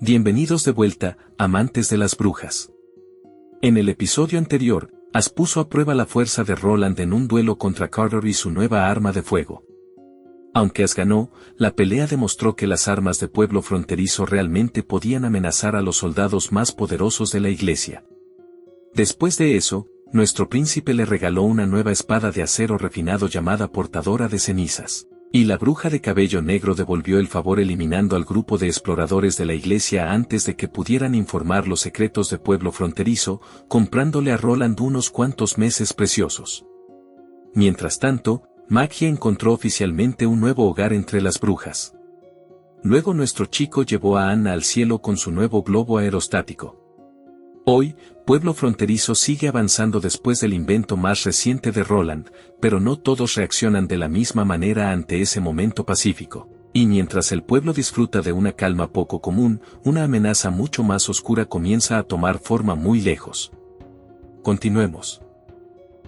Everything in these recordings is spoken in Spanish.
Bienvenidos de vuelta, amantes de las brujas. En el episodio anterior, Ash puso a prueba la fuerza de Roland en un duelo contra Carter y su nueva arma de fuego. Aunque Ash ganó, la pelea demostró que las armas de pueblo fronterizo realmente podían amenazar a los soldados más poderosos de la iglesia. Después de eso, nuestro príncipe le regaló una nueva espada de acero refinado llamada Portadora de Cenizas. Y la bruja de cabello negro devolvió el favor eliminando al grupo de exploradores de la iglesia antes de que pudieran informar los secretos de pueblo fronterizo, comprándole a Roland unos cuantos meses preciosos. Mientras tanto, Magia encontró oficialmente un nuevo hogar entre las brujas. Luego nuestro chico llevó a Anna al cielo con su nuevo globo aerostático. Hoy, pueblo fronterizo sigue avanzando después del invento más reciente de Roland, pero no todos reaccionan de la misma manera ante ese momento pacífico. Y mientras el pueblo disfruta de una calma poco común, una amenaza mucho más oscura comienza a tomar forma muy lejos. Continuemos.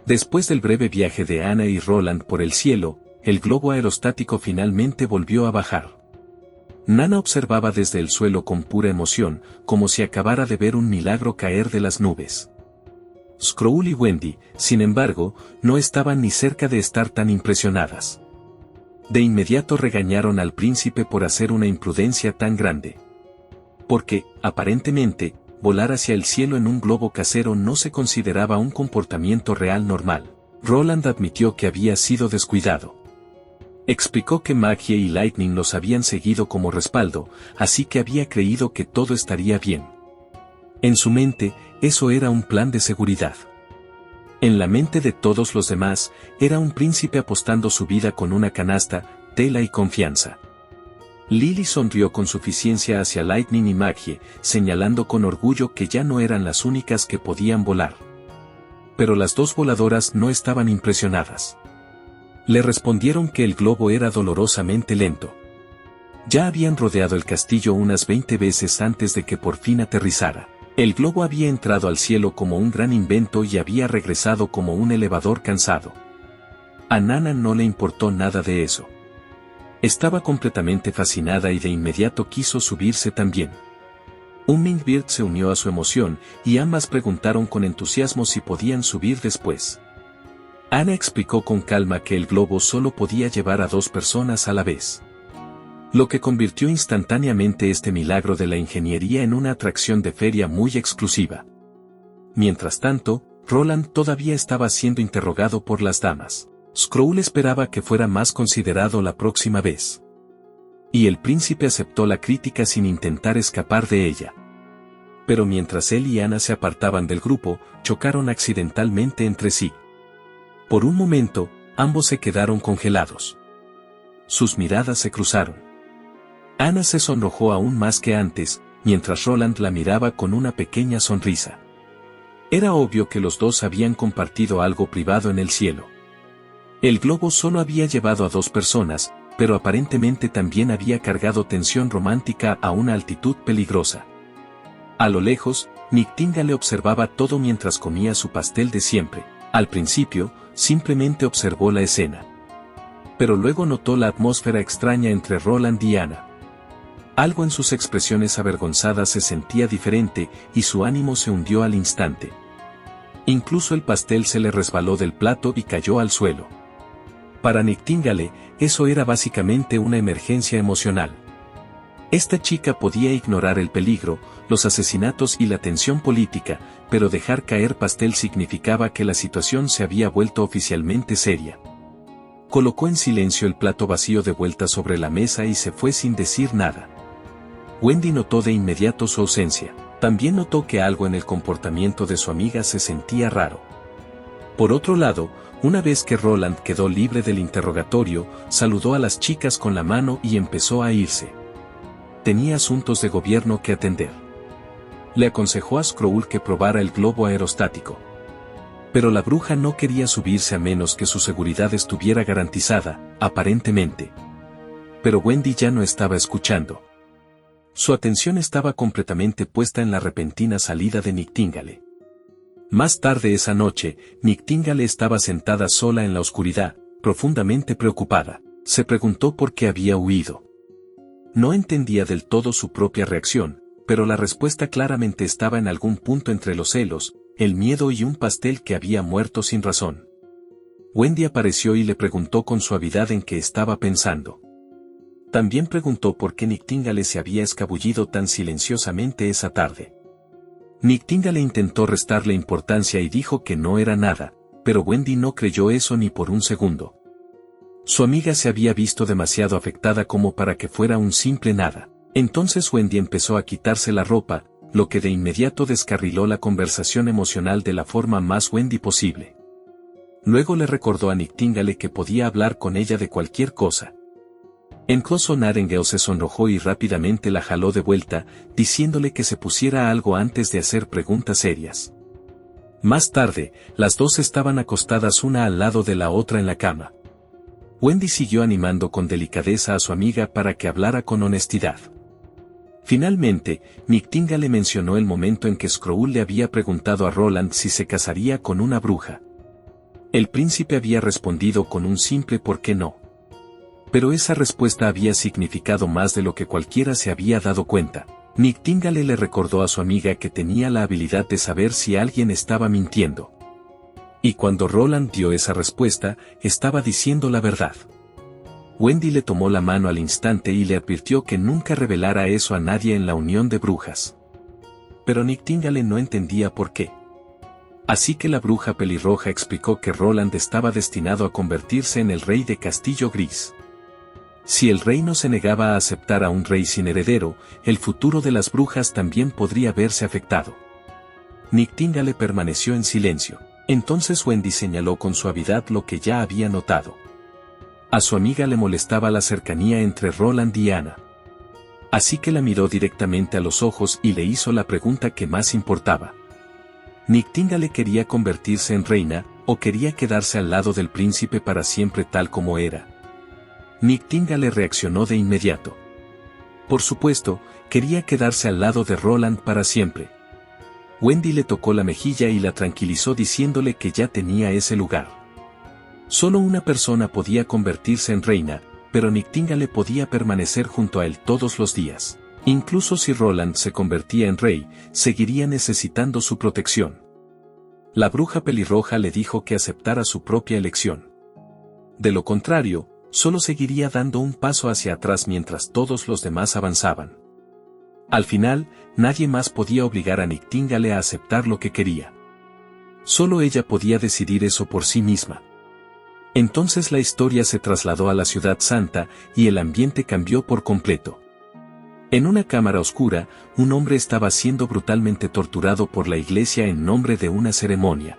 Después del breve viaje de Anna y Roland por el cielo, el globo aerostático finalmente volvió a bajar. Nana observaba desde el suelo con pura emoción, como si acabara de ver un milagro caer de las nubes. Skrull y Wendy, sin embargo, no estaban ni cerca de estar tan impresionadas. De inmediato regañaron al príncipe por hacer una imprudencia tan grande. Porque, aparentemente, volar hacia el cielo en un globo casero no se consideraba un comportamiento real normal. Roland admitió que había sido descuidado. Explicó que Magia y Lightning los habían seguido como respaldo, así que había creído que todo estaría bien. En su mente, eso era un plan de seguridad. En la mente de todos los demás, era un príncipe apostando su vida con una canasta, tela y confianza. Lily sonrió con suficiencia hacia Lightning y Magie, señalando con orgullo que ya no eran las únicas que podían volar. Pero las dos voladoras no estaban impresionadas. Le respondieron que el globo era dolorosamente lento. Ya habían rodeado el castillo unas 20 veces antes de que por fin aterrizara. El globo había entrado al cielo como un gran invento y había regresado como un elevador cansado. A Nana no le importó nada de eso. Estaba completamente fascinada y de inmediato quiso subirse también. Hummingbird se unió a su emoción y ambas preguntaron con entusiasmo si podían subir después. Anna explicó con calma que el globo solo podía llevar a 2 personas a la vez. Lo que convirtió instantáneamente este milagro de la ingeniería en una atracción de feria muy exclusiva. Mientras tanto, Roland todavía estaba siendo interrogado por las damas. Skrull esperaba que fuera más considerado la próxima vez. Y el príncipe aceptó la crítica sin intentar escapar de ella. Pero mientras él y Anna se apartaban del grupo, chocaron accidentalmente entre sí. Por un momento, ambos se quedaron congelados. Sus miradas se cruzaron. Anna se sonrojó aún más que antes, mientras Roland la miraba con una pequeña sonrisa. Era obvio que los dos habían compartido algo privado en el cielo. El globo solo había llevado a 2 personas, pero aparentemente también había cargado tensión romántica a una altitud peligrosa. A lo lejos, Nightingale observaba todo mientras comía su pastel de siempre. Al principio, simplemente observó la escena. Pero luego notó la atmósfera extraña entre Roland y Anna. Algo en sus expresiones avergonzadas se sentía diferente y su ánimo se hundió al instante. Incluso el pastel se le resbaló del plato y cayó al suelo. Para Nightingale, eso era básicamente una emergencia emocional. Esta chica podía ignorar el peligro, los asesinatos y la tensión política, pero dejar caer pastel significaba que la situación se había vuelto oficialmente seria. Colocó en silencio el plato vacío de vuelta sobre la mesa y se fue sin decir nada. Wendy notó de inmediato su ausencia. También notó que algo en el comportamiento de su amiga se sentía raro. Por otro lado, una vez que Roland quedó libre del interrogatorio, saludó a las chicas con la mano y empezó a irse. Tenía asuntos de gobierno que atender. Le aconsejó a Skrull que probara el globo aerostático. Pero la bruja no quería subirse a menos que su seguridad estuviera garantizada, aparentemente. Pero Wendy ya no estaba escuchando. Su atención estaba completamente puesta en la repentina salida de Nightingale. Más tarde esa noche, Nightingale estaba sentada sola en la oscuridad, profundamente preocupada. Se preguntó por qué había huido. No entendía del todo su propia reacción, pero la respuesta claramente estaba en algún punto entre los celos, el miedo y un pastel que había muerto sin razón. Wendy apareció y le preguntó con suavidad en qué estaba pensando. También preguntó por qué Nightingale se había escabullido tan silenciosamente esa tarde. Nightingale intentó restarle importancia y dijo que no era nada, pero Wendy no creyó eso ni por un segundo. Su amiga se había visto demasiado afectada como para que fuera un simple nada. Entonces Wendy empezó a quitarse la ropa, lo que de inmediato descarriló la conversación emocional de la forma más Wendy posible. Luego le recordó a Nightingale que podía hablar con ella de cualquier cosa. Incluso Nightingale se sonrojó y rápidamente la jaló de vuelta, diciéndole que se pusiera algo antes de hacer preguntas serias. Más tarde, las dos estaban acostadas una al lado de la otra en la cama. Wendy siguió animando con delicadeza a su amiga para que hablara con honestidad. Finalmente, Nightingale mencionó el momento en que Skrull le había preguntado a Roland si se casaría con una bruja. El príncipe había respondido con un simple ¿por qué no? Pero esa respuesta había significado más de lo que cualquiera se había dado cuenta. Nightingale le recordó a su amiga que tenía la habilidad de saber si alguien estaba mintiendo. Y cuando Roland dio esa respuesta, estaba diciendo la verdad. Wendy le tomó la mano al instante y le advirtió que nunca revelara eso a nadie en la unión de brujas. Pero Nightingale no entendía por qué. Así que la bruja pelirroja explicó que Roland estaba destinado a convertirse en el rey de Castillo Gris. Si el reino se negaba a aceptar a un rey sin heredero, el futuro de las brujas también podría verse afectado. Nightingale permaneció en silencio. Entonces Wendy señaló con suavidad lo que ya había notado. A su amiga le molestaba la cercanía entre Roland y Anna. Así que la miró directamente a los ojos y le hizo la pregunta que más importaba. ¿Nightingale quería convertirse en reina, o quería quedarse al lado del príncipe para siempre tal como era? Nightingale reaccionó de inmediato. Por supuesto, quería quedarse al lado de Roland para siempre. Wendy le tocó la mejilla y la tranquilizó diciéndole que ya tenía ese lugar. Solo una persona podía convertirse en reina, pero Nightingale podía permanecer junto a él todos los días. Incluso si Roland se convertía en rey, seguiría necesitando su protección. La bruja pelirroja le dijo que aceptara su propia elección. De lo contrario, solo seguiría dando un paso hacia atrás mientras todos los demás avanzaban. Al final, nadie más podía obligar a Nightingale a aceptar lo que quería. Solo ella podía decidir eso por sí misma. Entonces la historia se trasladó a la Ciudad Santa y el ambiente cambió por completo. En una cámara oscura, un hombre estaba siendo brutalmente torturado por la iglesia en nombre de una ceremonia.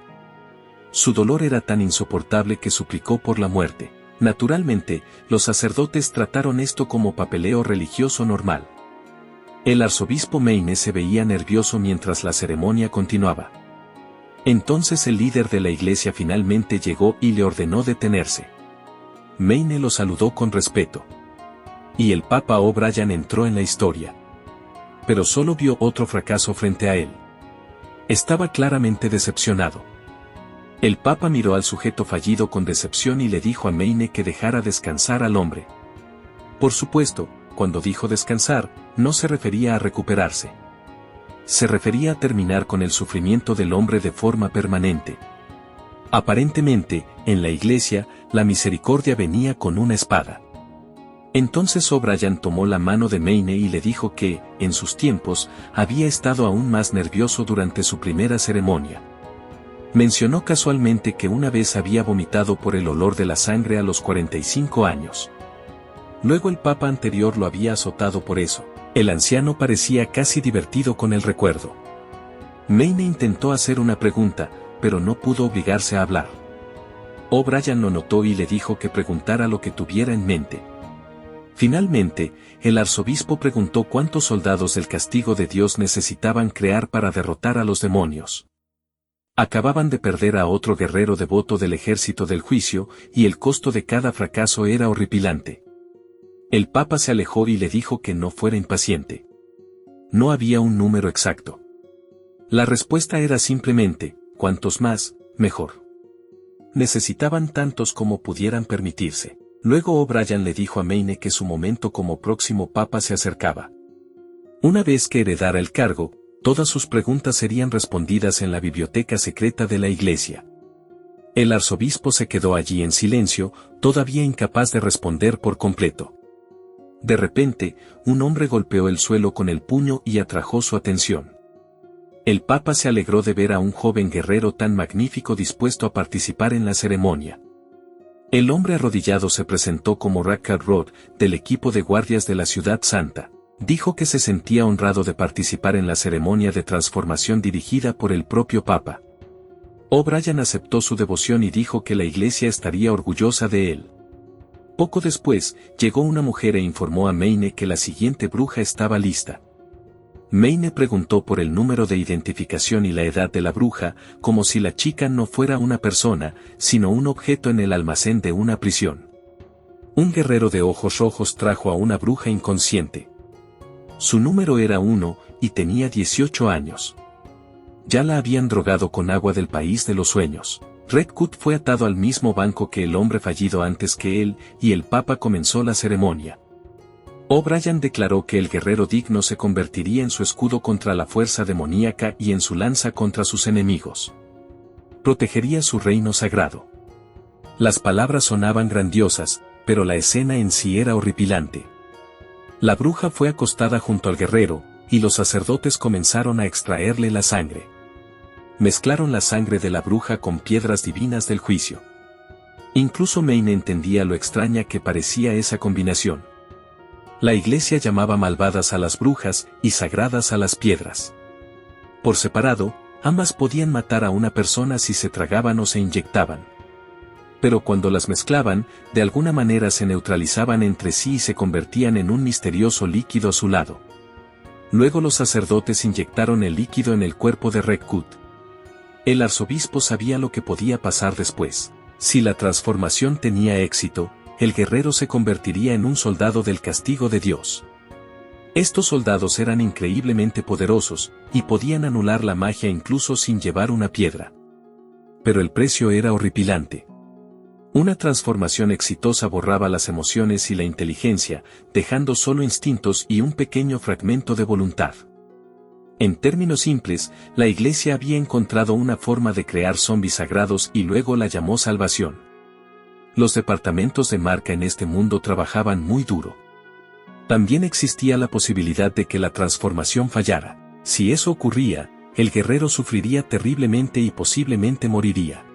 Su dolor era tan insoportable que suplicó por la muerte. Naturalmente, los sacerdotes trataron esto como papeleo religioso normal. El arzobispo Mayne se veía nervioso mientras la ceremonia continuaba. Entonces el líder de la iglesia finalmente llegó y le ordenó detenerse. Mayne lo saludó con respeto. Y el Papa O'Brien entró en la historia. Pero solo vio otro fracaso frente a él. Estaba claramente decepcionado. El Papa miró al sujeto fallido con decepción y le dijo a Mayne que dejara descansar al hombre. Por supuesto, cuando dijo descansar, no se refería a recuperarse. Se refería a terminar con el sufrimiento del hombre de forma permanente. Aparentemente, en la iglesia, la misericordia venía con una espada. Entonces O'Brien tomó la mano de Mayne y le dijo que, en sus tiempos, había estado aún más nervioso durante su primera ceremonia. Mencionó casualmente que una vez había vomitado por el olor de la sangre a los 45 años. Luego el papa anterior lo había azotado por eso. El anciano parecía casi divertido con el recuerdo. Mayne intentó hacer una pregunta, pero no pudo obligarse a hablar. O'Brien lo notó y le dijo que preguntara lo que tuviera en mente. Finalmente, el arzobispo preguntó cuántos soldados del castigo de Dios necesitaban crear para derrotar a los demonios. Acababan de perder a otro guerrero devoto del ejército del juicio, y el costo de cada fracaso era horripilante. El Papa se alejó y le dijo que no fuera impaciente. No había un número exacto. La respuesta era simplemente, cuantos más, mejor. Necesitaban tantos como pudieran permitirse. Luego O'Brien le dijo a Mayne que su momento como próximo papa se acercaba. Una vez que heredara el cargo, todas sus preguntas serían respondidas en la biblioteca secreta de la iglesia. El arzobispo se quedó allí en silencio, todavía incapaz de responder por completo. De repente, un hombre golpeó el suelo con el puño y atrajo su atención. El Papa se alegró de ver a un joven guerrero tan magnífico dispuesto a participar en la ceremonia. El hombre arrodillado se presentó como Rackard Rod, del equipo de guardias de la Ciudad Santa. Dijo que se sentía honrado de participar en la ceremonia de transformación dirigida por el propio Papa. O'Brien aceptó su devoción y dijo que la iglesia estaría orgullosa de él. Poco después, llegó una mujer e informó a Mayne que la siguiente bruja estaba lista. Mayne preguntó por el número de identificación y la edad de la bruja, como si la chica no fuera una persona, sino un objeto en el almacén de una prisión. Un guerrero de ojos rojos trajo a una bruja inconsciente. Su número era 1, y tenía 18 años. Ya la habían drogado con agua del país de los sueños. Redcoat fue atado al mismo banco que el hombre fallido antes que él, y el Papa comenzó la ceremonia. O'Brien declaró que el guerrero digno se convertiría en su escudo contra la fuerza demoníaca y en su lanza contra sus enemigos. Protegería su reino sagrado. Las palabras sonaban grandiosas, pero la escena en sí era horripilante. La bruja fue acostada junto al guerrero, y los sacerdotes comenzaron a extraerle la sangre. Mezclaron la sangre de la bruja con piedras divinas del juicio. Incluso Mayne entendía lo extraña que parecía esa combinación. La iglesia llamaba malvadas a las brujas y sagradas a las piedras. Por separado, ambas podían matar a una persona si se tragaban o se inyectaban. Pero cuando las mezclaban, de alguna manera se neutralizaban entre sí y se convertían en un misterioso líquido azulado. Luego los sacerdotes inyectaron el líquido en el cuerpo de Redcoat. El arzobispo sabía lo que podía pasar después. Si la transformación tenía éxito, el guerrero se convertiría en un soldado del castigo de Dios. Estos soldados eran increíblemente poderosos, y podían anular la magia incluso sin llevar una piedra. Pero el precio era horripilante. Una transformación exitosa borraba las emociones y la inteligencia, dejando solo instintos y un pequeño fragmento de voluntad. En términos simples, la iglesia había encontrado una forma de crear zombis sagrados y luego la llamó salvación. Los departamentos de marca en este mundo trabajaban muy duro. También existía la posibilidad de que la transformación fallara. Si eso ocurría, el guerrero sufriría terriblemente y posiblemente moriría.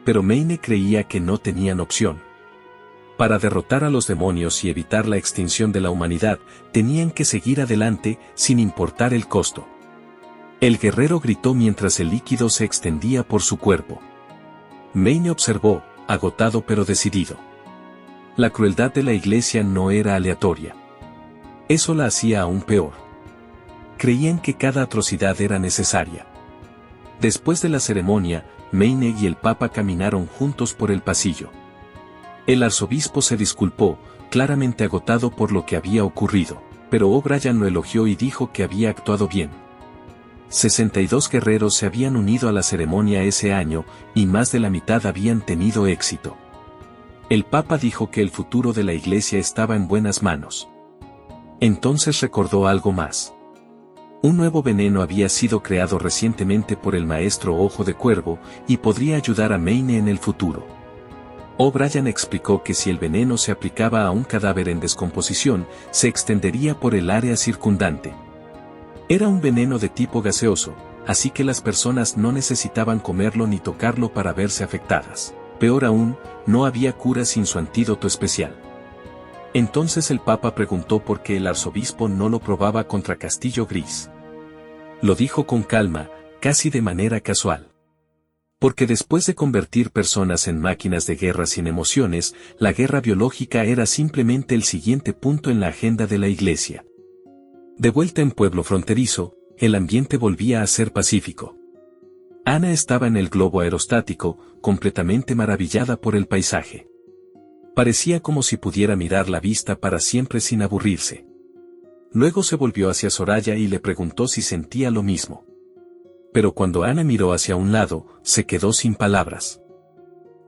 Pero Mayne creía que no tenían opción. Para derrotar a los demonios y evitar la extinción de la humanidad, tenían que seguir adelante, sin importar el costo. El guerrero gritó mientras el líquido se extendía por su cuerpo. Mayne observó, agotado pero decidido. La crueldad de la iglesia no era aleatoria. Eso la hacía aún peor. Creían que cada atrocidad era necesaria. Después de la ceremonia, Mayne y el Papa caminaron juntos por el pasillo. El arzobispo se disculpó, claramente agotado por lo que había ocurrido, pero O'Brien lo elogió y dijo que había actuado bien. 62 guerreros se habían unido a la ceremonia ese año, y más de la mitad habían tenido éxito. El Papa dijo que el futuro de la iglesia estaba en buenas manos. Entonces recordó algo más. Un nuevo veneno había sido creado recientemente por el maestro Ojo de Cuervo, y podría ayudar a Mayne en el futuro. O'Brien explicó que si el veneno se aplicaba a un cadáver en descomposición, se extendería por el área circundante. Era un veneno de tipo gaseoso, así que las personas no necesitaban comerlo ni tocarlo para verse afectadas. Peor aún, no había cura sin su antídoto especial. Entonces el Papa preguntó por qué el arzobispo no lo probaba contra Castillo Gris. Lo dijo con calma, casi de manera casual. Porque después de convertir personas en máquinas de guerra sin emociones, la guerra biológica era simplemente el siguiente punto en la agenda de la iglesia. De vuelta en pueblo fronterizo, el ambiente volvía a ser pacífico. Ana estaba en el globo aerostático, completamente maravillada por el paisaje. Parecía como si pudiera mirar la vista para siempre sin aburrirse. Luego se volvió hacia Soraya y le preguntó si sentía lo mismo. Pero cuando Ana miró hacia un lado, se quedó sin palabras.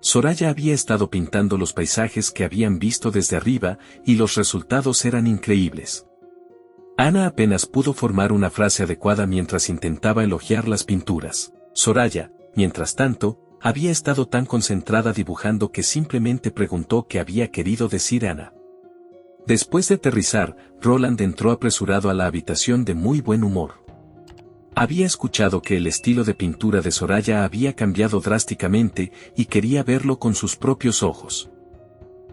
Soraya había estado pintando los paisajes que habían visto desde arriba, y los resultados eran increíbles. Ana apenas pudo formar una frase adecuada mientras intentaba elogiar las pinturas. Soraya, mientras tanto, había estado tan concentrada dibujando que simplemente preguntó qué había querido decir Ana. Después de aterrizar, Roland entró apresurado a la habitación de muy buen humor. Había escuchado que el estilo de pintura de Soraya había cambiado drásticamente y quería verlo con sus propios ojos.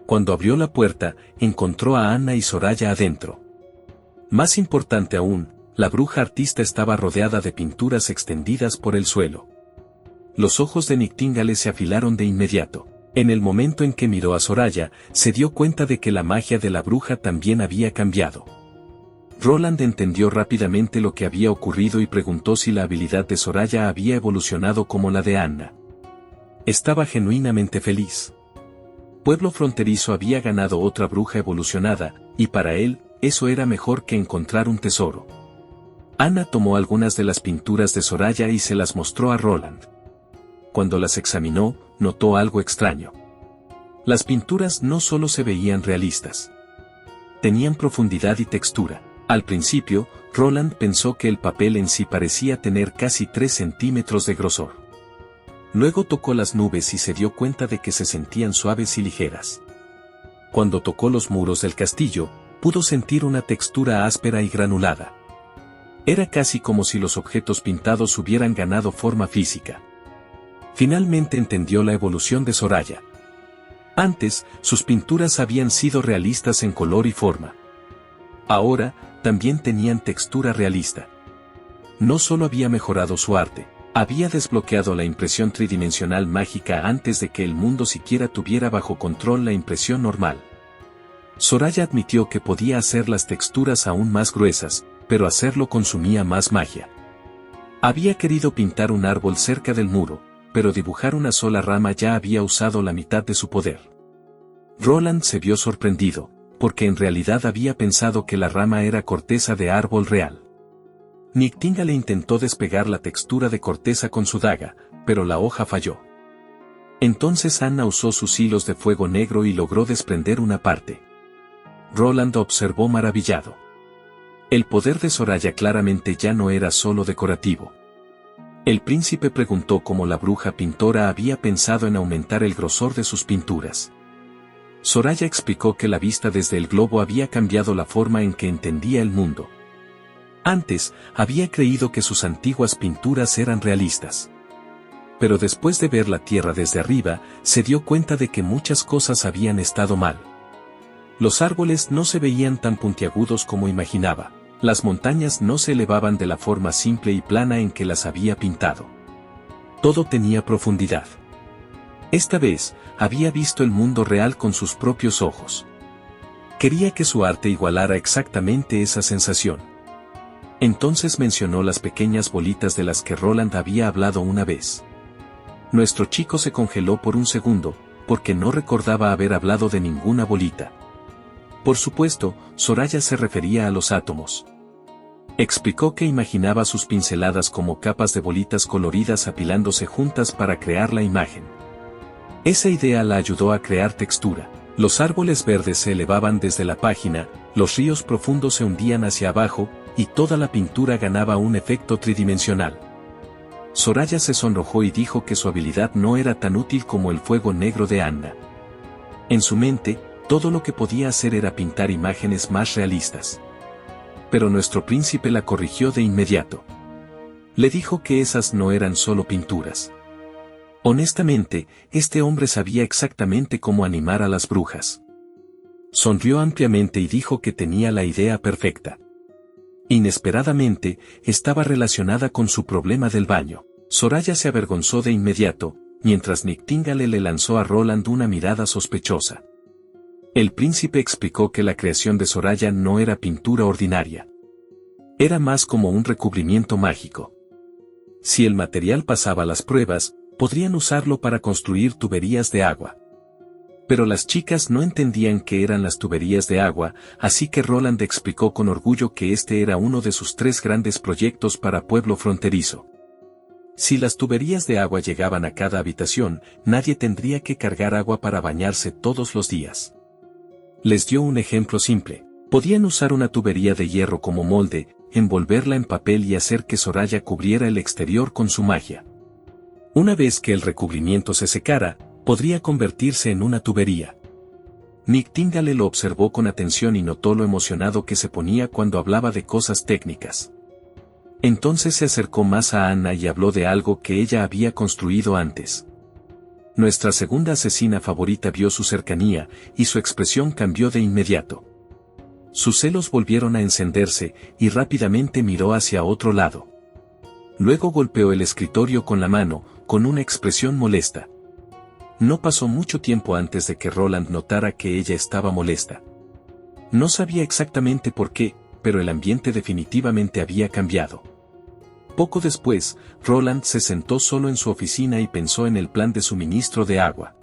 Cuando abrió la puerta, encontró a Ana y Soraya adentro. Más importante aún, la bruja artista estaba rodeada de pinturas extendidas por el suelo. Los ojos de Nightingale se afilaron de inmediato. En el momento en que miró a Soraya, se dio cuenta de que la magia de la bruja también había cambiado. Roland entendió rápidamente lo que había ocurrido y preguntó si la habilidad de Soraya había evolucionado como la de Anna. Estaba genuinamente feliz. Pueblo Fronterizo había ganado otra bruja evolucionada, y para él, eso era mejor que encontrar un tesoro. Anna tomó algunas de las pinturas de Soraya y se las mostró a Roland. Cuando las examinó, notó algo extraño. Las pinturas no solo se veían realistas. Tenían profundidad y textura. Al principio, Roland pensó que el papel en sí parecía tener casi 3 centímetros de grosor. Luego tocó las nubes y se dio cuenta de que se sentían suaves y ligeras. Cuando tocó los muros del castillo, pudo sentir una textura áspera y granulada. Era casi como si los objetos pintados hubieran ganado forma física. Finalmente entendió la evolución de Soraya. Antes, sus pinturas habían sido realistas en color y forma. Ahora, también tenían textura realista. No solo había mejorado su arte, había desbloqueado la impresión tridimensional mágica antes de que el mundo siquiera tuviera bajo control la impresión normal. Soraya admitió que podía hacer las texturas aún más gruesas, pero hacerlo consumía más magia. Había querido pintar un árbol cerca del muro, pero dibujar una sola rama ya había usado la mitad de su poder. Roland se vio sorprendido, porque en realidad había pensado que la rama era corteza de árbol real. Nightingale intentó despegar la textura de corteza con su daga, pero la hoja falló. Entonces Anna usó sus hilos de fuego negro y logró desprender una parte. Roland observó maravillado. El poder de Soraya claramente ya no era solo decorativo. El príncipe preguntó cómo la bruja pintora había pensado en aumentar el grosor de sus pinturas. Soraya explicó que la vista desde el globo había cambiado la forma en que entendía el mundo. Antes, había creído que sus antiguas pinturas eran realistas. Pero después de ver la Tierra desde arriba, se dio cuenta de que muchas cosas habían estado mal. Los árboles no se veían tan puntiagudos como imaginaba. Las montañas no se elevaban de la forma simple y plana en que las había pintado. Todo tenía profundidad. Esta vez, había visto el mundo real con sus propios ojos. Quería que su arte igualara exactamente esa sensación. Entonces mencionó las pequeñas bolitas de las que Roland había hablado una vez. Nuestro chico se congeló por un segundo, porque no recordaba haber hablado de ninguna bolita. Por supuesto, Soraya se refería a los átomos. Explicó que imaginaba sus pinceladas como capas de bolitas coloridas apilándose juntas para crear la imagen. Esa idea la ayudó a crear textura. Los árboles verdes se elevaban desde la página, los ríos profundos se hundían hacia abajo, y toda la pintura ganaba un efecto tridimensional. Soraya se sonrojó y dijo que su habilidad no era tan útil como el fuego negro de Anna. En su mente, todo lo que podía hacer era pintar imágenes más realistas. Pero nuestro príncipe la corrigió de inmediato. Le dijo que esas no eran solo pinturas. Honestamente, este hombre sabía exactamente cómo animar a las brujas. Sonrió ampliamente y dijo que tenía la idea perfecta. Inesperadamente, estaba relacionada con su problema del baño. Soraya se avergonzó de inmediato, mientras Nightingale le lanzó a Roland una mirada sospechosa. El príncipe explicó que la creación de Soraya no era pintura ordinaria. Era más como un recubrimiento mágico. Si el material pasaba las pruebas, podrían usarlo para construir tuberías de agua. Pero las chicas no entendían qué eran las tuberías de agua, así que Roland explicó con orgullo que este era uno de sus 3 grandes proyectos para Pueblo Fronterizo. Si las tuberías de agua llegaban a cada habitación, nadie tendría que cargar agua para bañarse todos los días. Les dio un ejemplo simple. Podían usar una tubería de hierro como molde, envolverla en papel y hacer que Soraya cubriera el exterior con su magia. Una vez que el recubrimiento se secara, podría convertirse en una tubería. Nightingale lo observó con atención y notó lo emocionado que se ponía cuando hablaba de cosas técnicas. Entonces se acercó más a Anna y habló de algo que ella había construido antes. Nuestra segunda asesina favorita vio su cercanía, y su expresión cambió de inmediato. Sus celos volvieron a encenderse, y rápidamente miró hacia otro lado. Luego golpeó el escritorio con la mano, con una expresión molesta. No pasó mucho tiempo antes de que Roland notara que ella estaba molesta. No sabía exactamente por qué, pero el ambiente definitivamente había cambiado. Poco después, Roland se sentó solo en su oficina y pensó en el plan de suministro de agua.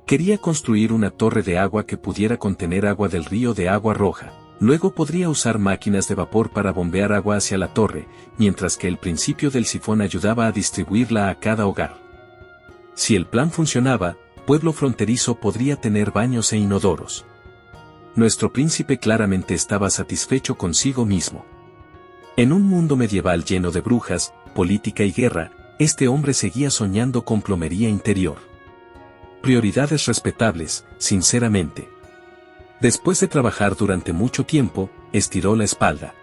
Quería construir una torre de agua que pudiera contener agua del río de Agua Roja. Luego podría usar máquinas de vapor para bombear agua hacia la torre, mientras que el principio del sifón ayudaba a distribuirla a cada hogar. Si el plan funcionaba, Pueblo Fronterizo podría tener baños e inodoros. Nuestro príncipe claramente estaba satisfecho consigo mismo. En un mundo medieval lleno de brujas, política y guerra, este hombre seguía soñando con plomería interior. Prioridades respetables, sinceramente. Después de trabajar durante mucho tiempo, estiró la espalda.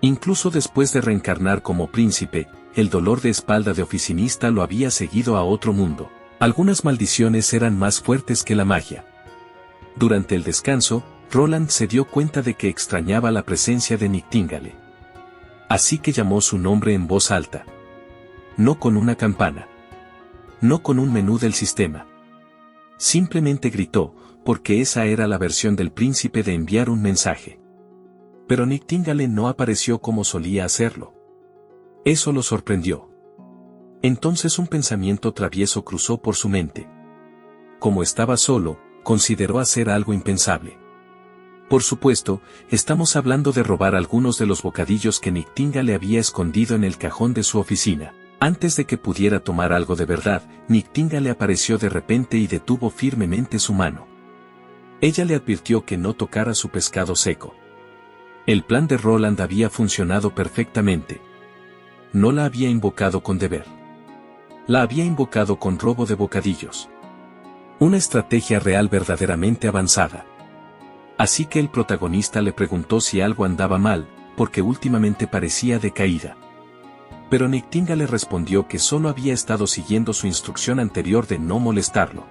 Incluso después de reencarnar como príncipe, el dolor de espalda de oficinista lo había seguido a otro mundo. Algunas maldiciones eran más fuertes que la magia. Durante el descanso, Roland se dio cuenta de que extrañaba la presencia de Nightingale. Así que llamó su nombre en voz alta. No con una campana. No con un menú del sistema. Simplemente gritó, porque esa era la versión del príncipe de enviar un mensaje. Pero Nightingale no apareció como solía hacerlo. Eso lo sorprendió. Entonces un pensamiento travieso cruzó por su mente. Como estaba solo, consideró hacer algo impensable. Por supuesto, estamos hablando de robar algunos de los bocadillos que Nightingale había escondido en el cajón de su oficina. Antes de que pudiera tomar algo de verdad, Nightingale apareció de repente y detuvo firmemente su mano. Ella le advirtió que no tocara su pescado seco. El plan de Roland había funcionado perfectamente. No la había invocado con deber. La había invocado con robo de bocadillos. Una estrategia real verdaderamente avanzada. Así que el protagonista le preguntó si algo andaba mal, porque últimamente parecía decaída. Pero Nightingale respondió que solo había estado siguiendo su instrucción anterior de no molestarlo.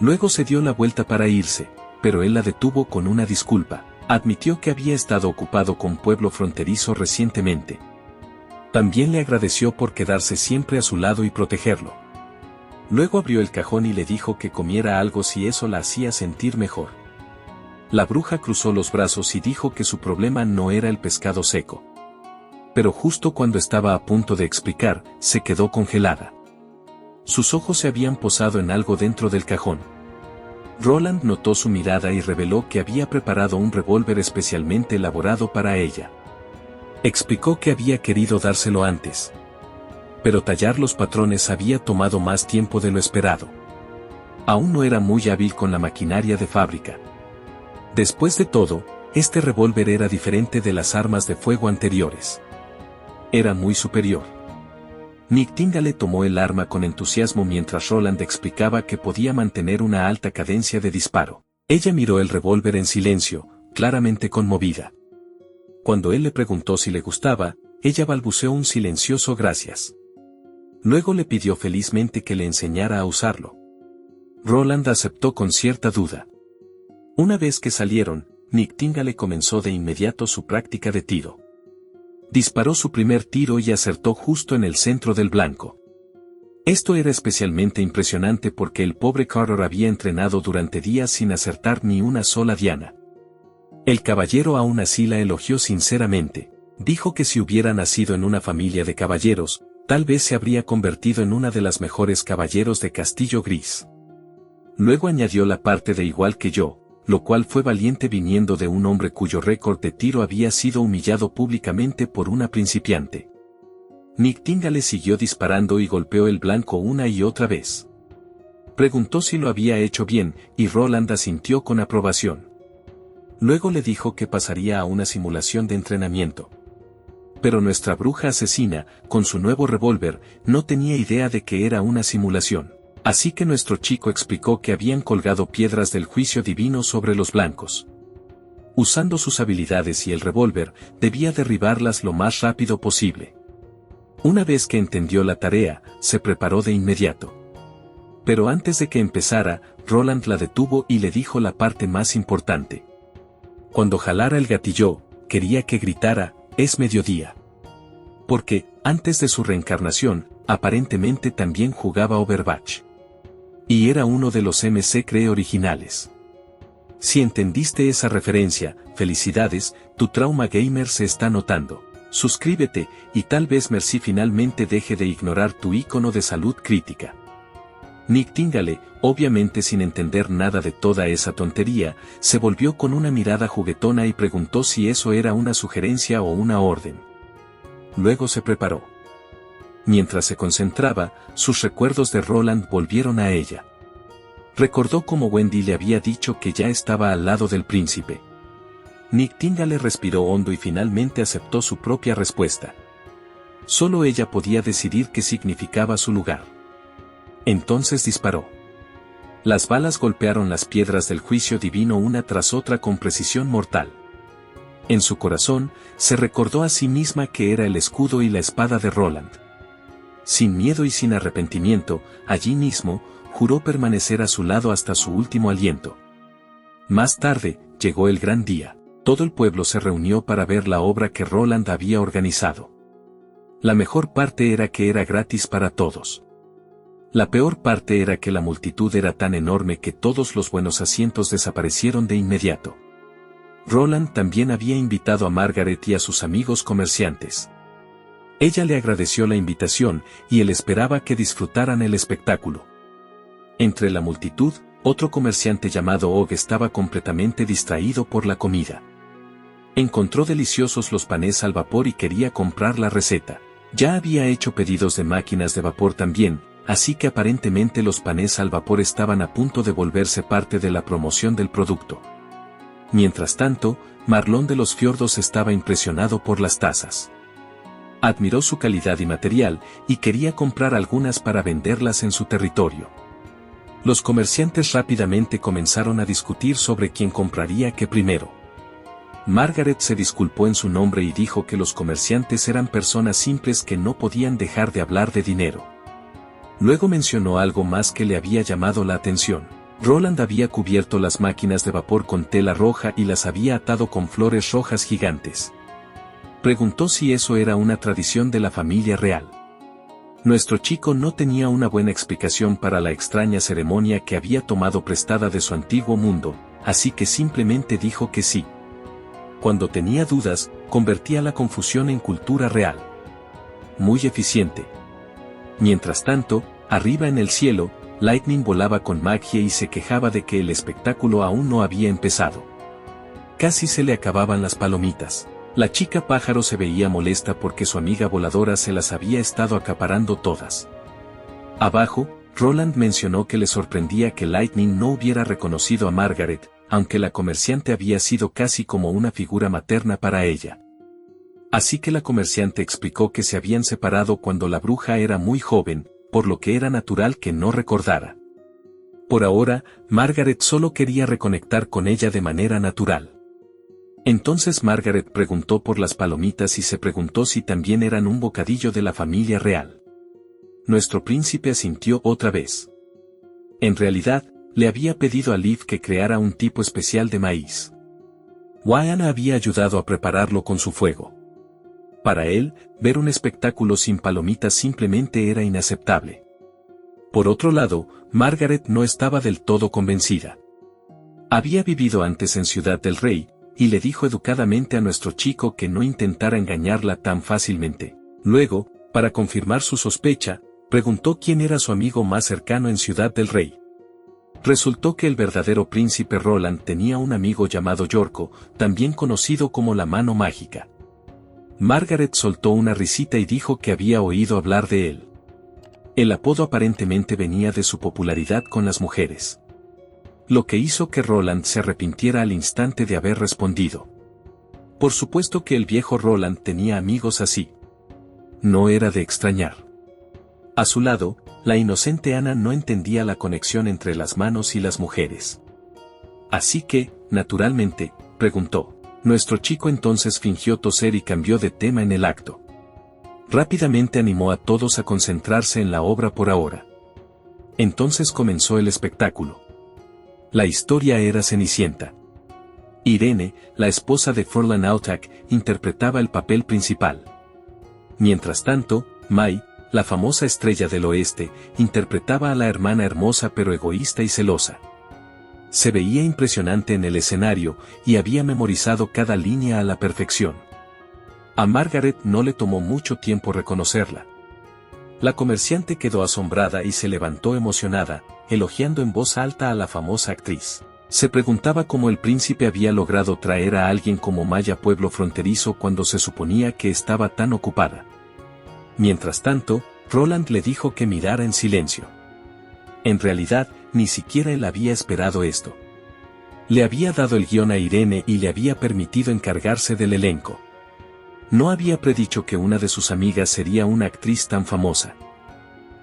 Luego se dio la vuelta para irse, pero él la detuvo con una disculpa. Admitió que había estado ocupado con Pueblo Fronterizo recientemente. También le agradeció por quedarse siempre a su lado y protegerlo. Luego abrió el cajón y le dijo que comiera algo si eso la hacía sentir mejor. La bruja cruzó los brazos y dijo que su problema no era el pescado seco. Pero justo cuando estaba a punto de explicar, se quedó congelada. Sus ojos se habían posado en algo dentro del cajón. Roland notó su mirada y reveló que había preparado un revólver especialmente elaborado para ella. Explicó que había querido dárselo antes. Pero tallar los patrones había tomado más tiempo de lo esperado. Aún no era muy hábil con la maquinaria de fábrica. Después de todo, este revólver era diferente de las armas de fuego anteriores. Era muy superior. Nightingale tomó el arma con entusiasmo mientras Roland explicaba que podía mantener una alta cadencia de disparo. Ella miró el revólver en silencio, claramente conmovida. Cuando él le preguntó si le gustaba, ella balbuceó un silencioso gracias. Luego le pidió felizmente que le enseñara a usarlo. Roland aceptó con cierta duda. Una vez que salieron, Nightingale comenzó de inmediato su práctica de tiro. Disparó su primer tiro y acertó justo en el centro del blanco. Esto era especialmente impresionante porque el pobre Carter había entrenado durante días sin acertar ni una sola diana. El caballero aún así la elogió sinceramente. Dijo que si hubiera nacido en una familia de caballeros, tal vez se habría convertido en una de las mejores caballeros de Castillo Gris. Luego añadió la parte de igual que yo, lo cual fue valiente viniendo de un hombre cuyo récord de tiro había sido humillado públicamente por una principiante. Nightingale siguió disparando y golpeó el blanco una y otra vez. Preguntó si lo había hecho bien, y Roland asintió con aprobación. Luego le dijo que pasaría a una simulación de entrenamiento. Pero nuestra bruja asesina, con su nuevo revólver, no tenía idea de que era una simulación. Así que nuestro chico explicó que habían colgado piedras del juicio divino sobre los blancos. Usando sus habilidades y el revólver, debía derribarlas lo más rápido posible. Una vez que entendió la tarea, se preparó de inmediato. Pero antes de que empezara, Roland la detuvo y le dijo la parte más importante. Cuando jalara el gatillo, quería que gritara, «Es mediodía». Porque, antes de su reencarnación, aparentemente también jugaba Overwatch. Y era uno de los MC originales. Si entendiste esa referencia, felicidades, tu trauma gamer se está notando. Suscríbete, y tal vez Mercy finalmente deje de ignorar tu icono de salud crítica. Nightingale, obviamente sin entender nada de toda esa tontería, se volvió con una mirada juguetona y preguntó si eso era una sugerencia o una orden. Luego se preparó. Mientras se concentraba, sus recuerdos de Roland volvieron a ella. Recordó cómo Wendy le había dicho que ya estaba al lado del príncipe. Nightingale respiró hondo y finalmente aceptó su propia respuesta. Solo ella podía decidir qué significaba su lugar. Entonces disparó. Las balas golpearon las piedras del juicio divino una tras otra con precisión mortal. En su corazón, se recordó a sí misma que era el escudo y la espada de Roland. Sin miedo y sin arrepentimiento, allí mismo, juró permanecer a su lado hasta su último aliento. Más tarde, llegó el gran día. Todo el pueblo se reunió para ver la obra que Roland había organizado. La mejor parte era que era gratis para todos. La peor parte era que la multitud era tan enorme que todos los buenos asientos desaparecieron de inmediato. Roland también había invitado a Margaret y a sus amigos comerciantes. Ella le agradeció la invitación y él esperaba que disfrutaran el espectáculo. Entre la multitud, otro comerciante llamado Og estaba completamente distraído por la comida. Encontró deliciosos los panes al vapor y quería comprar la receta. Ya había hecho pedidos de máquinas de vapor también, así que aparentemente los panes al vapor estaban a punto de volverse parte de la promoción del producto. Mientras tanto, Marlon de los Fiordos estaba impresionado por las tazas. Admiró su calidad y material, y quería comprar algunas para venderlas en su territorio. Los comerciantes rápidamente comenzaron a discutir sobre quién compraría qué primero. Margaret se disculpó en su nombre y dijo que los comerciantes eran personas simples que no podían dejar de hablar de dinero. Luego mencionó algo más que le había llamado la atención. Roland había cubierto las máquinas de vapor con tela roja y las había atado con flores rojas gigantes. Preguntó si eso era una tradición de la familia real. Nuestro chico no tenía una buena explicación para la extraña ceremonia que había tomado prestada de su antiguo mundo, así que simplemente dijo que sí. Cuando tenía dudas, convertía la confusión en cultura real. Muy eficiente. Mientras tanto, arriba en el cielo, Lightning volaba con magia y se quejaba de que el espectáculo aún no había empezado. Casi se le acababan las palomitas. La chica pájaro se veía molesta porque su amiga voladora se las había estado acaparando todas. Abajo, Roland mencionó que le sorprendía que Lightning no hubiera reconocido a Margaret, aunque la comerciante había sido casi como una figura materna para ella. Así que la comerciante explicó que se habían separado cuando la bruja era muy joven, por lo que era natural que no recordara. Por ahora, Margaret solo quería reconectar con ella de manera natural. Entonces Margaret preguntó por las palomitas y se preguntó si también eran un bocadillo de la familia real. Nuestro príncipe asintió otra vez. En realidad, le había pedido a Liv que creara un tipo especial de maíz. Wayana había ayudado a prepararlo con su fuego. Para él, ver un espectáculo sin palomitas simplemente era inaceptable. Por otro lado, Margaret no estaba del todo convencida. Había vivido antes en Ciudad del Rey, y le dijo educadamente a nuestro chico que no intentara engañarla tan fácilmente. Luego, para confirmar su sospecha, preguntó quién era su amigo más cercano en Ciudad del Rey. Resultó que el verdadero príncipe Roland tenía un amigo llamado Yorko, también conocido como la Mano Mágica. Margaret soltó una risita y dijo que había oído hablar de él. El apodo aparentemente venía de su popularidad con las mujeres. lo que hizo que Roland se arrepintiera al instante de haber respondido. Por supuesto que el viejo Roland tenía amigos así. No era de extrañar. A su lado, la inocente Anna no entendía la conexión entre las manos y las mujeres. Así que, naturalmente, preguntó. Nuestro chico entonces fingió toser y cambió de tema en el acto. Rápidamente animó a todos a concentrarse en la obra por ahora. Entonces comenzó el espectáculo. La historia era Cenicienta. Irene, la esposa de Furlan Autak, interpretaba el papel principal. Mientras tanto, Mai, la famosa estrella del oeste, interpretaba a la hermana hermosa pero egoísta y celosa. Se veía impresionante en el escenario y había memorizado cada línea a la perfección. A Margaret no le tomó mucho tiempo reconocerla. La comerciante quedó asombrada y se levantó emocionada, elogiando en voz alta a la famosa actriz. Se preguntaba cómo el príncipe había logrado traer a alguien como Maya a pueblo fronterizo cuando se suponía que estaba tan ocupada. Mientras tanto, Roland le dijo que mirara en silencio. En realidad, ni siquiera él había esperado esto. Le había dado el guión a Irene y le había permitido encargarse del elenco. No había predicho que una de sus amigas sería una actriz tan famosa.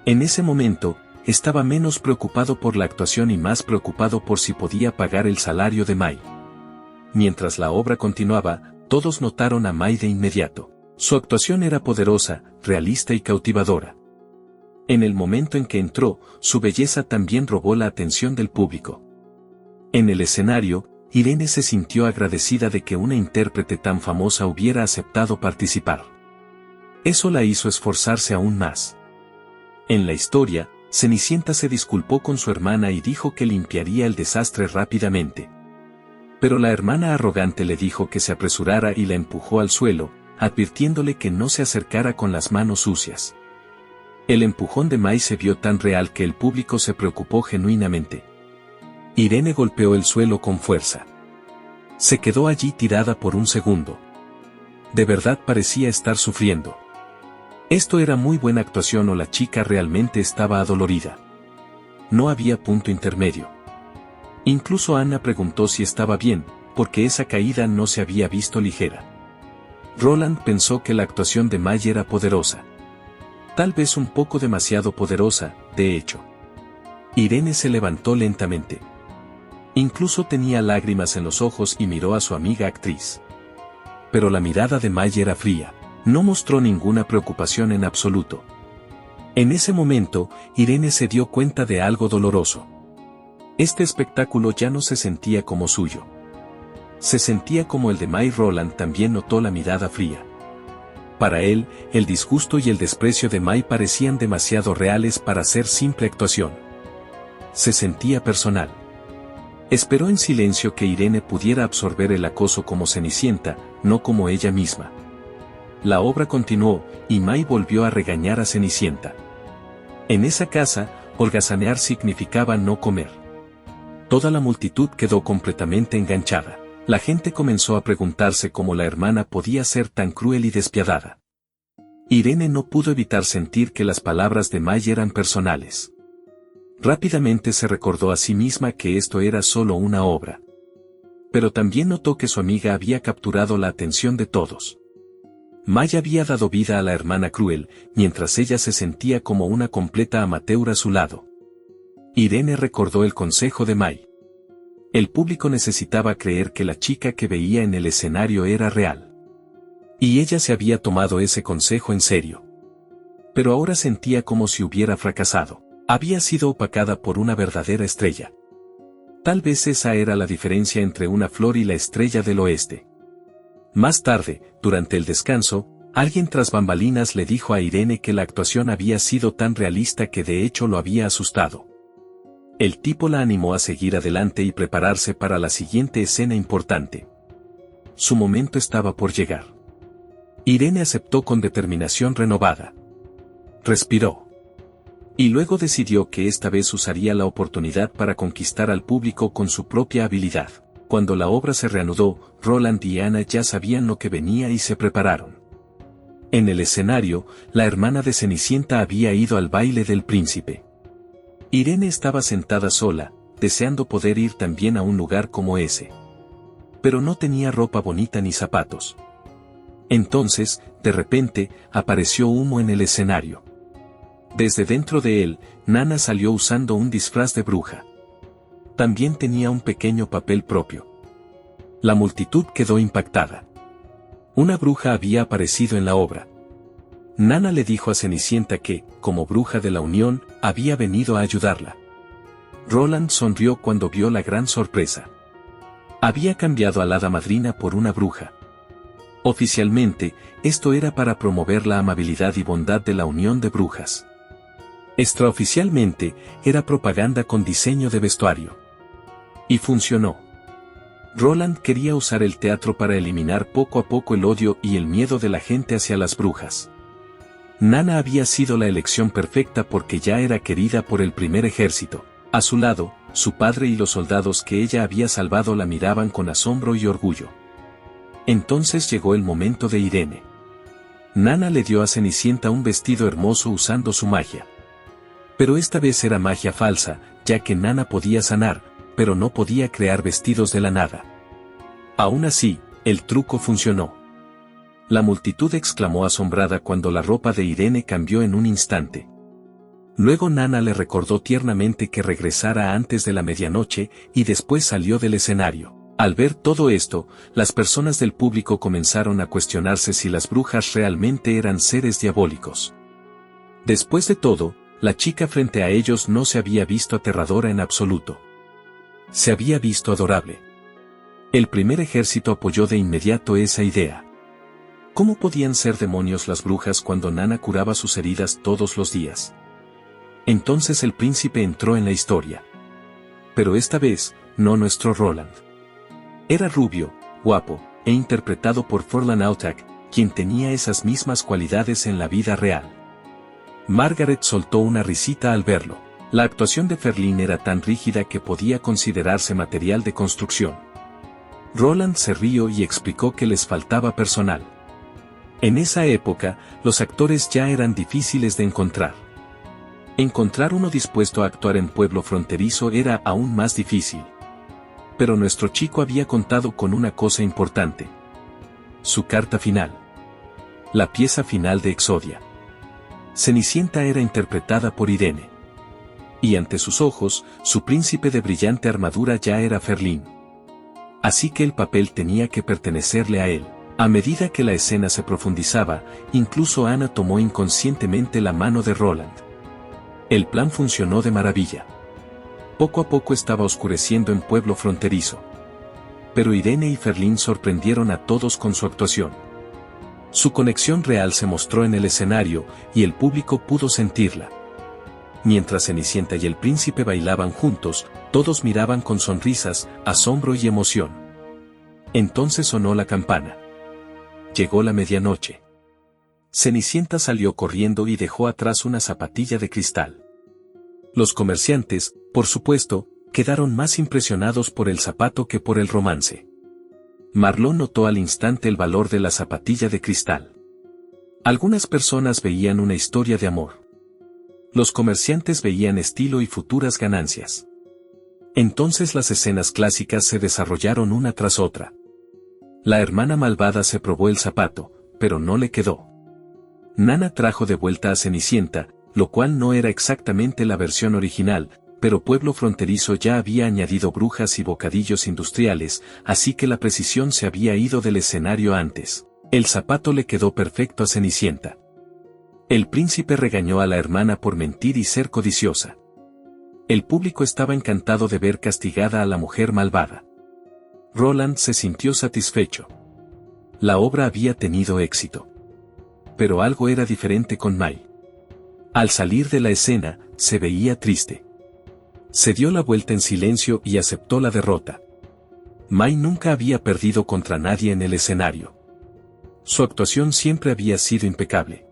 En ese momento, estaba menos preocupado por la actuación y más preocupado por si podía pagar el salario de Mai. Mientras la obra continuaba, todos notaron a Mai de inmediato. Su actuación era poderosa, realista y cautivadora. En el momento en que entró, su belleza también robó la atención del público. En el escenario, Irene se sintió agradecida de que una intérprete tan famosa hubiera aceptado participar. Eso la hizo esforzarse aún más. En la historia, Cenicienta se disculpó con su hermana y dijo que limpiaría el desastre rápidamente. Pero la hermana arrogante le dijo que se apresurara y la empujó al suelo, advirtiéndole que no se acercara con las manos sucias. El empujón de Mai se vio tan real que el público se preocupó genuinamente. Irene golpeó el suelo con fuerza. Se quedó allí tirada por un segundo. De verdad parecía estar sufriendo. Esto era muy buena actuación o la chica realmente estaba adolorida. No había punto intermedio. Incluso Anna preguntó si estaba bien, porque esa caída no se había visto ligera. Roland pensó que la actuación de Mai era poderosa. Tal vez un poco demasiado poderosa, de hecho. Irene se levantó lentamente. Incluso tenía lágrimas en los ojos y miró a su amiga actriz. Pero la mirada de Mai era fría, no mostró ninguna preocupación en absoluto. En ese momento, Irene se dio cuenta de algo doloroso. Este espectáculo ya no se sentía como suyo. Se sentía como el de Mai. Roland también notó la mirada fría. Para él, el disgusto y el desprecio de Mai parecían demasiado reales para ser simple actuación. Se sentía personal. Esperó en silencio que Irene pudiera absorber el acoso como Cenicienta, no como ella misma. La obra continuó, y Mai volvió a regañar a Cenicienta. En esa casa, holgazanear significaba no comer. Toda la multitud quedó completamente enganchada. La gente comenzó a preguntarse cómo la hermana podía ser tan cruel y despiadada. Irene no pudo evitar sentir que las palabras de Mai eran personales. Rápidamente se recordó a sí misma que esto era solo una obra. Pero también notó que su amiga había capturado la atención de todos. Mai había dado vida a la hermana cruel, mientras ella se sentía como una completa amateur a su lado. Irene recordó el consejo de Mai. El público necesitaba creer que la chica que veía en el escenario era real. Y ella se había tomado ese consejo en serio. Pero ahora sentía como si hubiera fracasado. Había sido opacada por una verdadera estrella. Tal vez esa era la diferencia entre una flor y la estrella del oeste. Más tarde, durante el descanso, alguien tras bambalinas le dijo a Irene que la actuación había sido tan realista que de hecho lo había asustado. El tipo la animó a seguir adelante y prepararse para la siguiente escena importante. Su momento estaba por llegar. Irene aceptó con determinación renovada. Respiró. Y luego decidió que esta vez usaría la oportunidad para conquistar al público con su propia habilidad. Cuando la obra se reanudó, Roland y Anna ya sabían lo que venía y se prepararon. En el escenario, la hermana de Cenicienta había ido al baile del príncipe. Irene estaba sentada sola, deseando poder ir también a un lugar como ese. Pero no tenía ropa bonita ni zapatos. Entonces, de repente, apareció humo en el escenario. Desde dentro de él, Nana salió usando un disfraz de bruja. También tenía un pequeño papel propio. La multitud quedó impactada. Una bruja había aparecido en la obra. Nana le dijo a Cenicienta que, como bruja de la Unión, había venido a ayudarla. Roland sonrió cuando vio la gran sorpresa. Había cambiado a la hada madrina por una bruja. Oficialmente, esto era para promover la amabilidad y bondad de la Unión de Brujas. Extraoficialmente, era propaganda con diseño de vestuario. Y funcionó. Roland quería usar el teatro para eliminar poco a poco el odio y el miedo de la gente hacia las brujas. Nana había sido la elección perfecta porque ya era querida por el primer ejército. A su lado, su padre y los soldados que ella había salvado la miraban con asombro y orgullo. Entonces llegó el momento de Irene. Nana le dio a Cenicienta un vestido hermoso usando su magia. Pero esta vez era magia falsa, ya que Nana podía sanar, pero no podía crear vestidos de la nada. Aún así, el truco funcionó. La multitud exclamó asombrada cuando la ropa de Irene cambió en un instante. Luego Nana le recordó tiernamente que regresara antes de la medianoche y después salió del escenario. Al ver todo esto, las personas del público comenzaron a cuestionarse si las brujas realmente eran seres diabólicos. Después de todo, la chica frente a ellos no se había visto aterradora en absoluto. Se había visto adorable. El primer ejército apoyó de inmediato esa idea. ¿Cómo podían ser demonios las brujas cuando Nana curaba sus heridas todos los días? Entonces el príncipe entró en la historia. Pero esta vez, no nuestro Roland. Era rubio, guapo, e interpretado por Furlan Autak, quien tenía esas mismas cualidades en la vida real. Margaret soltó una risita al verlo. La actuación de Ferlin era tan rígida que podía considerarse material de construcción. Roland se rió y explicó que les faltaba personal. En esa época, los actores ya eran difíciles de encontrar. Encontrar uno dispuesto a actuar en pueblo fronterizo era aún más difícil. Pero nuestro chico había contado con una cosa importante. Su carta final. La pieza final de Exodia. Cenicienta era interpretada por Irene. Y ante sus ojos, su príncipe de brillante armadura ya era Ferlin. Así que el papel tenía que pertenecerle a él. A medida que la escena se profundizaba, incluso Ana tomó inconscientemente la mano de Roland. El plan funcionó de maravilla. Poco a poco estaba oscureciendo en pueblo fronterizo. Pero Irene y Ferlin sorprendieron a todos con su actuación. Su conexión real se mostró en el escenario, y el público pudo sentirla. Mientras Cenicienta y el príncipe bailaban juntos, todos miraban con sonrisas, asombro y emoción. Entonces sonó la campana. Llegó la medianoche. Cenicienta salió corriendo y dejó atrás una zapatilla de cristal. Los comerciantes, por supuesto, quedaron más impresionados por el zapato que por el romance. Marlon notó al instante el valor de la zapatilla de cristal. Algunas personas veían una historia de amor. Los comerciantes veían estilo y futuras ganancias. Entonces las escenas clásicas se desarrollaron una tras otra. La hermana malvada se probó el zapato, pero no le quedó. Nana trajo de vuelta a Cenicienta, lo cual no era exactamente la versión original, pero pueblo fronterizo ya había añadido brujas y bocadillos industriales, así que la precisión se había ido del escenario antes. El zapato le quedó perfecto a Cenicienta. El príncipe regañó a la hermana por mentir y ser codiciosa. El público estaba encantado de ver castigada a la mujer malvada. Roland se sintió satisfecho. La obra había tenido éxito. Pero algo era diferente con Mai. Al salir de la escena, se veía triste. Se dio la vuelta en silencio y aceptó la derrota. Mai nunca había perdido contra nadie en el escenario. Su actuación siempre había sido impecable.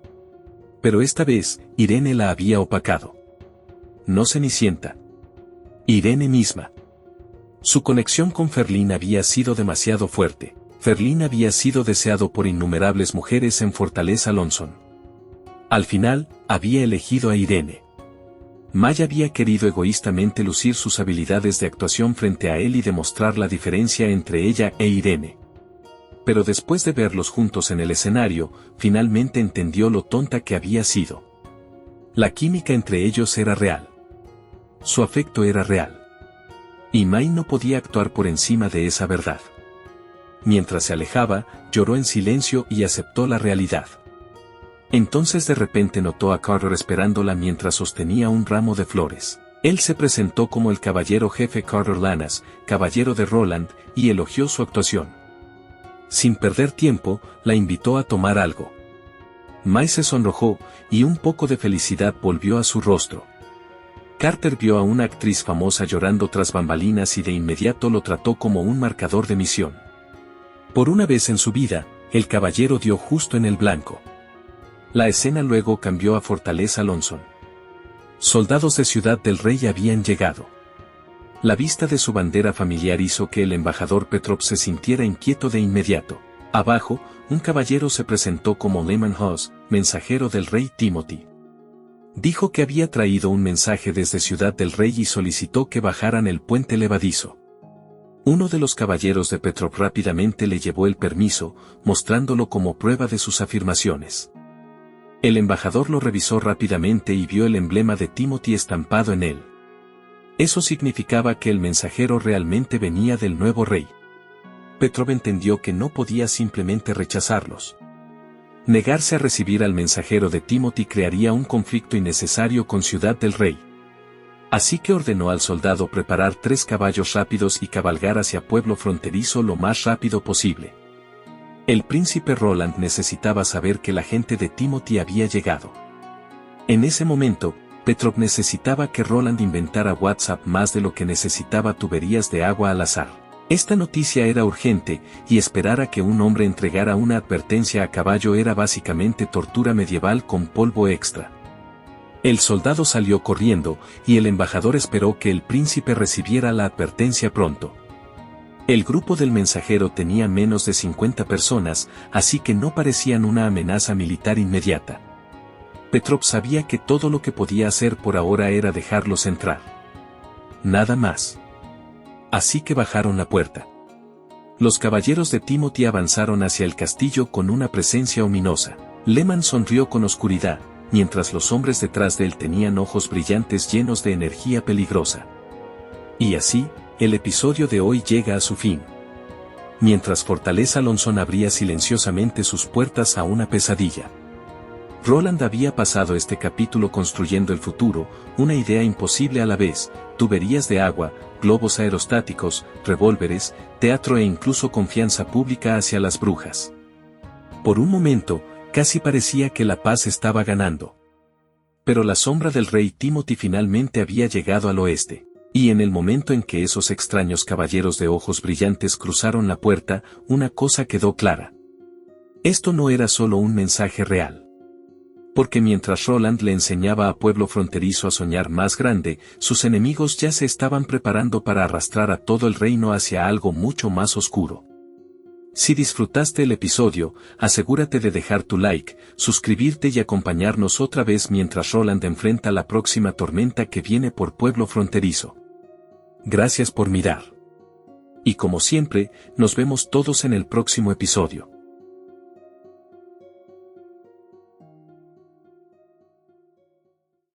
Pero esta vez, Irene la había opacado. No Cenicienta. Irene misma. Su conexión con Ferlin había sido demasiado fuerte. Ferlin había sido deseado por innumerables mujeres en Fortaleza Lonson. Al final, había elegido a Irene. Maya había querido egoístamente lucir sus habilidades de actuación frente a él y demostrar la diferencia entre ella e Irene. Pero después de verlos juntos en el escenario, finalmente entendió lo tonta que había sido. La química entre ellos era real. Su afecto era real. Y Mai no podía actuar por encima de esa verdad. Mientras se alejaba, lloró en silencio y aceptó la realidad. Entonces de repente notó a Carter esperándola mientras sostenía un ramo de flores. Él se presentó como el caballero jefe Carter Lanas, caballero de Roland, y elogió su actuación. Sin perder tiempo, la invitó a tomar algo. Mai se sonrojó, y un poco de felicidad volvió a su rostro. Carter vio a una actriz famosa llorando tras bambalinas y de inmediato lo trató como un marcador de misión. Por una vez en su vida, el caballero dio justo en el blanco. La escena luego cambió a Fortaleza Lonson. Soldados de Ciudad del Rey habían llegado. La vista de su bandera familiar hizo que el embajador Petrov se sintiera inquieto de inmediato. Abajo, un caballero se presentó como Lehman Hus, mensajero del rey Timothy. Dijo que había traído un mensaje desde Ciudad del Rey y solicitó que bajaran el puente levadizo. Uno de los caballeros de Petrov rápidamente le llevó el permiso, mostrándolo como prueba de sus afirmaciones. El embajador lo revisó rápidamente y vio el emblema de Timothy estampado en él. Eso significaba que el mensajero realmente venía del nuevo rey. Petrov entendió que no podía simplemente rechazarlos. Negarse a recibir al mensajero de Timothy crearía un conflicto innecesario con Ciudad del Rey. Así que ordenó al soldado preparar 3 caballos rápidos y cabalgar hacia Pueblo Fronterizo lo más rápido posible. El príncipe Roland necesitaba saber que la gente de Timothy había llegado. En ese momento, Petrov necesitaba que Roland inventara WhatsApp más de lo que necesitaba tuberías de agua al azar. Esta noticia era urgente, y esperar a que un hombre entregara una advertencia a caballo era básicamente tortura medieval con polvo extra. El soldado salió corriendo, y el embajador esperó que el príncipe recibiera la advertencia pronto. El grupo del mensajero tenía menos de 50 personas, así que no parecían una amenaza militar inmediata. Petrov sabía que todo lo que podía hacer por ahora era dejarlos entrar. Nada más. Así que bajaron la puerta. Los caballeros de Timothy avanzaron hacia el castillo con una presencia ominosa. Lehman sonrió con oscuridad, mientras los hombres detrás de él tenían ojos brillantes llenos de energía peligrosa. Y así, el episodio de hoy llega a su fin. Mientras Fortaleza Lonson abría silenciosamente sus puertas a una pesadilla. Roland había pasado este capítulo construyendo el futuro, una idea imposible a la vez, tuberías de agua, globos aerostáticos, revólveres, teatro e incluso confianza pública hacia las brujas. Por un momento, casi parecía que la paz estaba ganando. Pero la sombra del rey Timothy finalmente había llegado al oeste. Y en el momento en que esos extraños caballeros de ojos brillantes cruzaron la puerta, una cosa quedó clara. Esto no era solo un mensaje real. Porque mientras Roland le enseñaba a Pueblo Fronterizo a soñar más grande, sus enemigos ya se estaban preparando para arrastrar a todo el reino hacia algo mucho más oscuro. Si disfrutaste el episodio, asegúrate de dejar tu like, suscribirte y acompañarnos otra vez mientras Roland enfrenta la próxima tormenta que viene por Pueblo Fronterizo. Gracias por mirar. Y como siempre, nos vemos todos en el próximo episodio.